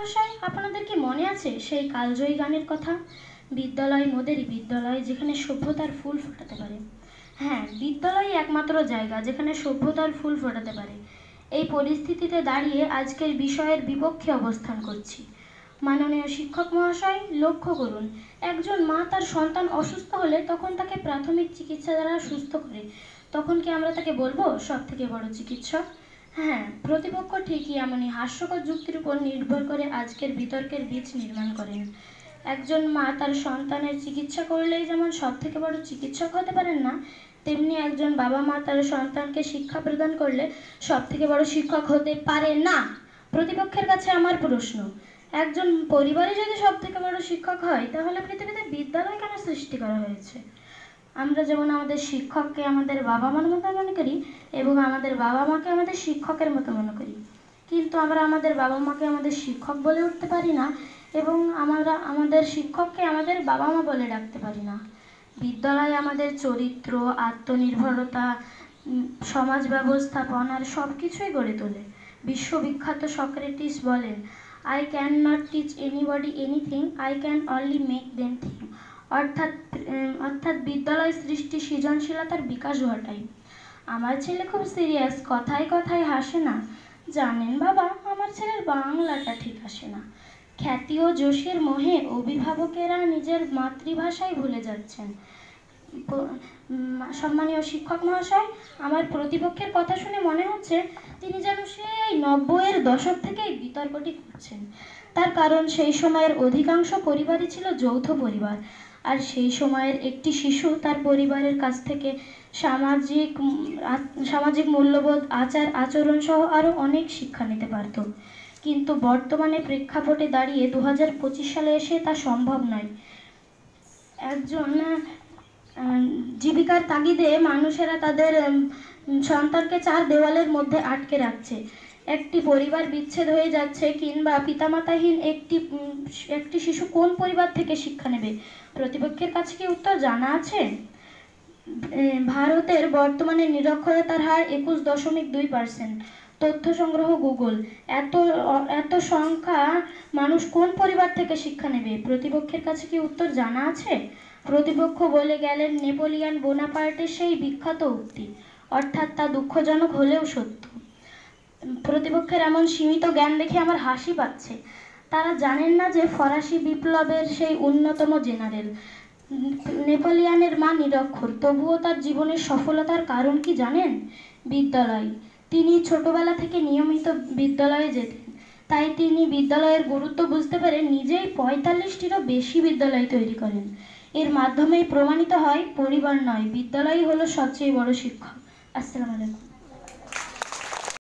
মহাশয়, আপনাদের কি মনে আছে সেই কালজয়ী গানের কথা? বিদ্যালয় মোদেরই বিদ্যালয়, যেখানে সভ্যতার ফুল ফোটাতে পারে। হ্যাঁ, বিদ্যালয় একমাত্র জায়গা যেখানে সভ্যতার ফুল ফোটাতে পারে। এই পরিস্থিতিতে দাঁড়িয়ে আজকের বিষয়ের বিপক্ষে অবস্থান করছি। মাননীয় শিক্ষক মহাশয়, লক্ষ্য করুন, একজন মা তার সন্তান অসুস্থ হলে তখন তাকে প্রাথমিক চিকিৎসা দ্বারা সুস্থ করে। তখন কি আমরা তাকে বলবো সব থেকে বড় চিকিৎসক? হ্যাঁ, প্রতিপক্ষ ঠিকই এমনই হাস্যকর যুক্তির উপর নির্ভর করে আজকের বিতর্কের বীজ নির্মাণ করেন। একজন মা তার সন্তানের চিকিৎসা করলেই যেমন সব থেকে বড় চিকিৎসক হতে পারেন না, তেমনি একজন বাবা মা তার সন্তানকে শিক্ষা প্রদান করলে সব থেকে বড় শিক্ষক হতে পারে না। প্রতিপক্ষের কাছে আমার প্রশ্ন, একজন পরিবারে যদি সব থেকে বড় শিক্ষক হয়, তাহলে পৃথিবীতে বিদ্যালয় কেন সৃষ্টি করা হয়েছে? আমরা যেমন আমাদের শিক্ষককে আমাদের বাবা মার মতো মনে করি এবং আমাদের বাবা মাকে আমাদের শিক্ষকের মতো মনে করি, কিন্তু আমরা আমাদের বাবা মাকে আমাদের শিক্ষক বলে উঠতে পারি না এবং আমরা আমাদের শিক্ষককে আমাদের বাবা মা বলে ডাকতে পারি না। বিদ্যালয় আমাদের চরিত্র, আত্মনির্ভরতা, সমাজ ব্যবস্থাপনার সব কিছুই গড়ে তোলে। বিশ্ববিখ্যাত সক্রেটিস বলেন, I can not teach anybody anything, I can only make them think. অর্থাৎ বিদ্যালয় সৃষ্টি সৃজনশীলতার বিকাশ ঘটায়। আমার ছেলে খুব সিরিয়াস, কথায় কথায় হাসে না। জানেন বাবা, আমার ছেলের বাংলাটা ঠিক আসে না। খ্যাতি ও যশের মোহে অভিভাবকেরা নিজের মাতৃভাষায় ভুলে যাচ্ছেন। সম্মানীয় শিক্ষক মহাশয়, আমার প্রতিপক্ষের কথা শুনে মনে হচ্ছে তিনি যেন সেই 90-এর দশক থেকেই বিতর্কটি করছেন। তার কারণ সেই সময়ের অধিকাংশ পরিবারই ছিল যৌথ পরিবার, আর সেই সময়ের একটি শিশু তার পরিবারের কাছ থেকে সামাজিক মূল্যবোধ, আচার আচরণ সহ আরও অনেক শিক্ষা নিতে পারত। কিন্তু বর্তমানে প্রেক্ষাপটে দাঁড়িয়ে 2025 সালে এসে তা সম্ভব নয়। একজন জীবিকার তাগিদে মানুষেরা তাদের সন্তানকে 4 দেওয়ালের মধ্যে আটকে রাখছে। একটি পরিবার বিচ্ছেদ হয়ে যাচ্ছে, কিংবা পিতামাতাহীন একটি শিশু কোন পরিবার থেকে শিক্ষা নেবে? প্রতিপক্ষের কাছে কি উত্তর জানা আছে? ভারতের বর্তমানে নিরক্ষরতার হার 21.2%। তথ্য সংগ্রহ গুগল। এত সংখ্যা মানুষ কোন পরিবার থেকে শিক্ষা নেবে? প্রতিপক্ষের কাছে কি উত্তর জানা আছে? প্রতিপক্ষ বলে গেলেন নেপোলিয়ান বোনাপার্টের সেই বিখ্যাত উক্তি, অর্থাৎ তা দুঃখজনক হলেও সত্য। প্রতিপক্ষের এমন সীমিত জ্ঞান দেখে আমার হাসি পাচ্ছে। তারা জানেন না যে ফরাসি বিপ্লবের সেই অন্যতম জেনারেল নেপোলিয়ানের মা নিরক্ষর, তবুও তার জীবনের সফলতার কারণ কি জানেন? বিদ্যালয়। তিনি ছোটবেলা থেকে নিয়মিত বিদ্যালয়ে যেতেন, তাই তিনি বিদ্যালয়ের গুরুত্ব বুঝতে পেরে নিজেই 45টিরও বেশি বিদ্যালয় তৈরি করেন। এর মাধ্যমেই প্রমাণিত হয় পরিবার নয়, বিদ্যালয়ই হলো সবচেয়ে বড় শিক্ষক। আসসালামু আলাইকুম।